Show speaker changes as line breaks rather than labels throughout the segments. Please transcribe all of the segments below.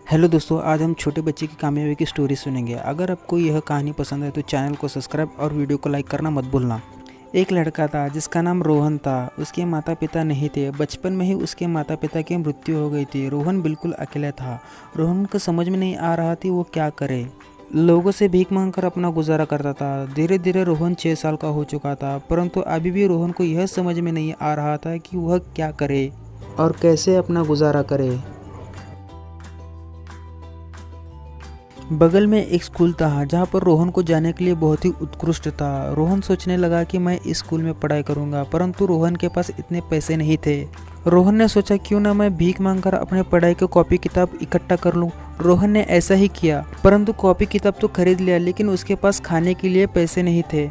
Hello दोस्तों, आज हम छोटे बच्चे की कामयाबी की स्टोरी सुनेंगे। अगर आपको यह कहानी पसंद है तो चैनल को सब्सक्राइब और वीडियो को लाइक करना मत भूलना। एक लड़का था जिसका नाम रोहन था। उसके माता पिता नहीं थे। बचपन में ही उसके माता पिता की मृत्यु हो गई थी। रोहन बिल्कुल अकेला था। रोहन को समझ में नहीं आ रहा थी वो क्या करे। लोगों से भीख मांगकर अपना गुजारा करता था। धीरे धीरे रोहन 6 साल का हो चुका था, परंतु अभी भी रोहन को यह समझ में नहीं आ रहा था कि वह क्या करे और कैसे अपना गुजारा करे। बगल में एक स्कूल था जहाँ पर रोहन को जाने के लिए बहुत ही उत्कृष्ट था। रोहन सोचने लगा कि मैं इस स्कूल में पढ़ाई करूँगा, परंतु रोहन के पास इतने पैसे नहीं थे। रोहन ने सोचा क्यों ना मैं भीख मांगकर अपने पढ़ाई की कॉपी किताब इकट्ठा कर लूँ। रोहन ने ऐसा ही किया, परंतु कॉपी किताब तो खरीद लिया, लेकिन उसके पास खाने के लिए पैसे नहीं थे।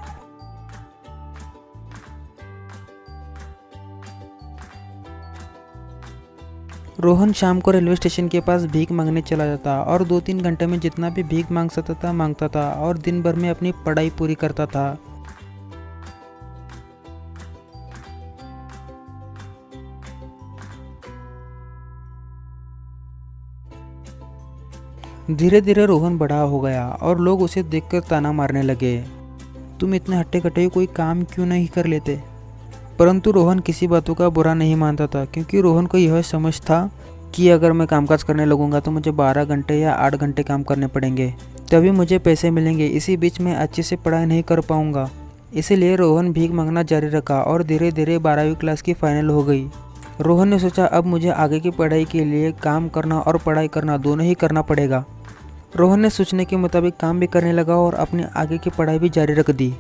रोहन शाम को रेलवे स्टेशन के पास भीख मांगने चला जाता और 2-3 घंटे में जितना भी भीख मांग सकता था मांगता था और दिन भर में अपनी पढ़ाई पूरी करता था। धीरे धीरे रोहन बड़ा हो गया और लोग उसे देखकर ताना मारने लगे, तुम इतने हट्टे कट्टे कोई काम क्यों नहीं कर लेते। परंतु रोहन किसी बातों का बुरा नहीं मानता था, क्योंकि रोहन को यह समझ था कि अगर मैं कामकाज करने लगूंगा तो मुझे 12 घंटे या 8 घंटे काम करने पड़ेंगे, तभी मुझे पैसे मिलेंगे। इसी बीच में अच्छे से पढ़ाई नहीं कर पाऊंगा। इसीलिए रोहन भीख मांगना जारी रखा और धीरे धीरे 12वीं क्लास की फाइनल हो गई। रोहन ने सोचा अब मुझे आगे की पढ़ाई के लिए काम करना और पढ़ाई करना दोनों ही करना पड़ेगा। रोहन ने सोचने के मुताबिक काम भी करने लगा और अपनी आगे की पढ़ाई भी जारी रख दी।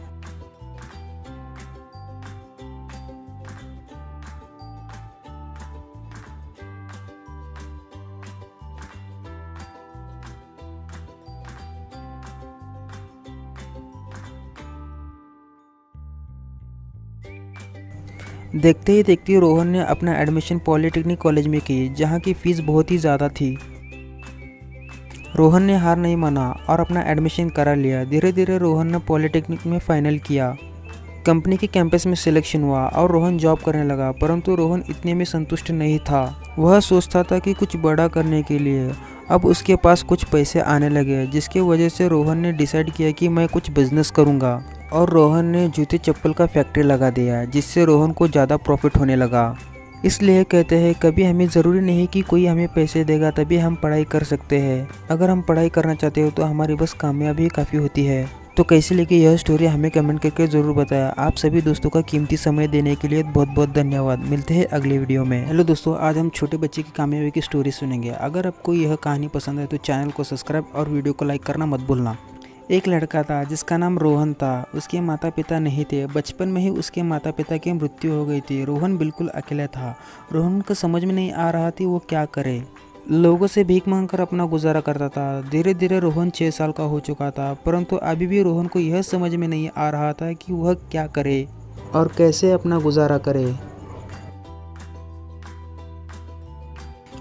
देखते ही देखते रोहन ने अपना एडमिशन पॉलिटेक्निक कॉलेज में की, जहाँ की फीस बहुत ही ज़्यादा थी। रोहन ने हार नहीं माना और अपना एडमिशन करा लिया। धीरे धीरे रोहन ने पॉलिटेक्निक में फाइनल किया। कंपनी के कैंपस में सिलेक्शन हुआ और रोहन जॉब करने लगा, परंतु रोहन इतने में संतुष्ट नहीं था। वह सोचता था कि कुछ बड़ा करने के लिए अब उसके पास कुछ पैसे आने लगे, जिसकी वजह से रोहन ने डिसाइड किया कि मैं कुछ बिजनेस करूंगा। और रोहन ने जूते चप्पल का फैक्ट्री लगा दिया, जिससे रोहन को ज़्यादा प्रॉफिट होने लगा। इसलिए कहते हैं कभी हमें ज़रूरी नहीं कि कोई हमें पैसे देगा तभी हम पढ़ाई कर सकते हैं। अगर हम पढ़ाई करना चाहते हो तो हमारी बस कामयाबी काफ़ी होती है। तो कैसे लगी यह स्टोरी हमें कमेंट करके ज़रूर बताया। आप सभी दोस्तों का कीमती समय देने के लिए बहुत बहुत धन्यवाद। मिलते हैं अगली वीडियो में। हेलो दोस्तों, आज हम छोटे बच्चे की कामयाबी की स्टोरी सुनेंगे। अगर आपको यह कहानी पसंद है तो चैनल को सब्सक्राइब और वीडियो को लाइक करना मत भूलना। एक लड़का था जिसका नाम रोहन था। उसके माता पिता नहीं थे। बचपन में ही उसके माता पिता की मृत्यु हो गई थी। रोहन बिल्कुल अकेला था। रोहन को समझ में नहीं आ रहा थी वो क्या करे। लोगों से भीख मांगकर अपना गुजारा करता था। धीरे धीरे रोहन 6 साल का हो चुका था, परंतु अभी भी रोहन को यह समझ में नहीं आ रहा था कि वह क्या करे और कैसे अपना गुजारा करे।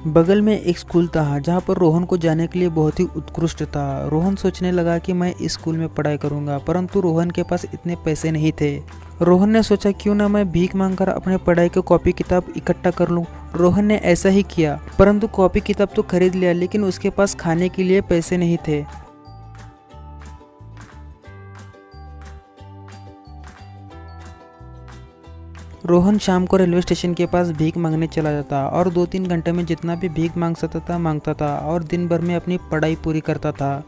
बगल में एक स्कूल था जहाँ पर रोहन को जाने के लिए बहुत ही उत्कृष्ट था। रोहन सोचने लगा कि मैं इस स्कूल में पढ़ाई करूँगा, परंतु रोहन के पास इतने पैसे नहीं थे। रोहन ने सोचा क्यों ना मैं भीख मांगकर अपने पढ़ाई की कॉपी किताब इकट्ठा कर लूँ। रोहन ने ऐसा ही किया, परंतु कॉपी किताब तो खरीद लिया, लेकिन उसके पास खाने के लिए पैसे नहीं थे। रोहन शाम को रेलवे स्टेशन के पास भीख मांगने चला जाता और 2-3 घंटे में जितना भी भीख मांग सकता था मांगता था और दिन भर में अपनी पढ़ाई पूरी करता था।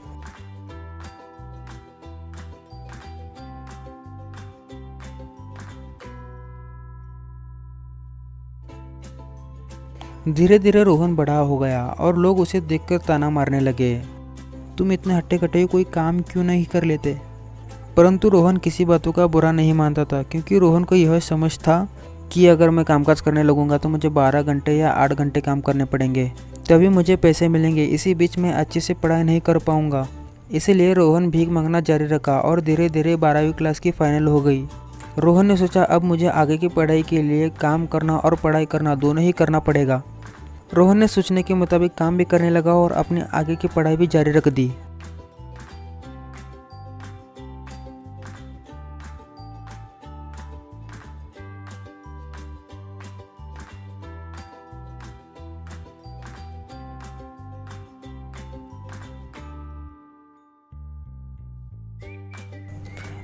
धीरे धीरे रोहन बड़ा हो गया और लोग उसे देखकर ताना मारने लगे, तुम इतने हट्टे कट्टे कोई काम क्यों नहीं कर लेते। परंतु रोहन किसी बातों का बुरा नहीं मानता था, क्योंकि रोहन को यह समझ था कि अगर मैं कामकाज करने लगूंगा तो मुझे 12 घंटे या 8 घंटे काम करने पड़ेंगे, तभी मुझे पैसे मिलेंगे। इसी बीच में अच्छे से पढ़ाई नहीं कर पाऊंगा। इसीलिए रोहन भीख मांगना जारी रखा और धीरे धीरे 12वीं क्लास की फाइनल हो गई। रोहन ने सोचा अब मुझे आगे की पढ़ाई के लिए काम करना और पढ़ाई करना दोनों ही करना पड़ेगा। रोहन ने सोचने के मुताबिक काम भी करने लगा और अपनी आगे की पढ़ाई भी जारी रख दी।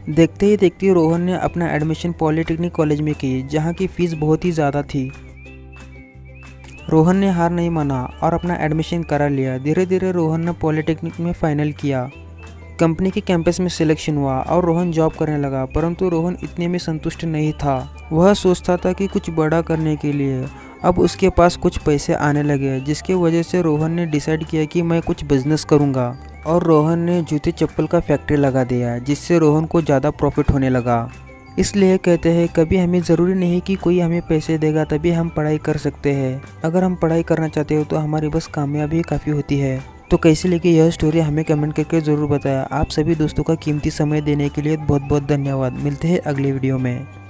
देखते ही देखते रोहन ने अपना एडमिशन पॉलिटेक्निक कॉलेज में की, जहाँ की फ़ीस बहुत ही ज़्यादा थी। रोहन ने हार नहीं माना और अपना एडमिशन करा लिया। धीरे धीरे रोहन ने पॉलिटेक्निक में फ़ाइनल किया। कंपनी के कैंपस में सिलेक्शन हुआ और रोहन जॉब करने लगा, परंतु रोहन इतने में संतुष्ट नहीं था। वह सोचता था कि कुछ बड़ा करने के लिए अब उसके पास कुछ पैसे आने लगे, जिसकी वजह से रोहन ने डिसाइड किया कि मैं कुछ बिजनेस करूंगा। और रोहन ने जूते चप्पल का फैक्ट्री लगा दिया, जिससे रोहन को ज़्यादा प्रॉफिट होने लगा। इसलिए कहते हैं कभी हमें ज़रूरी नहीं कि कोई हमें पैसे देगा तभी हम पढ़ाई कर सकते हैं। अगर हम पढ़ाई करना चाहते हो तो हमारी बस कामयाबी काफ़ी होती है। तो कैसे लगी यह स्टोरी हमें कमेंट करके ज़रूर बताया। आप सभी दोस्तों का कीमती समय देने के लिए बहुत बहुत धन्यवाद। मिलते हैं अगले वीडियो में।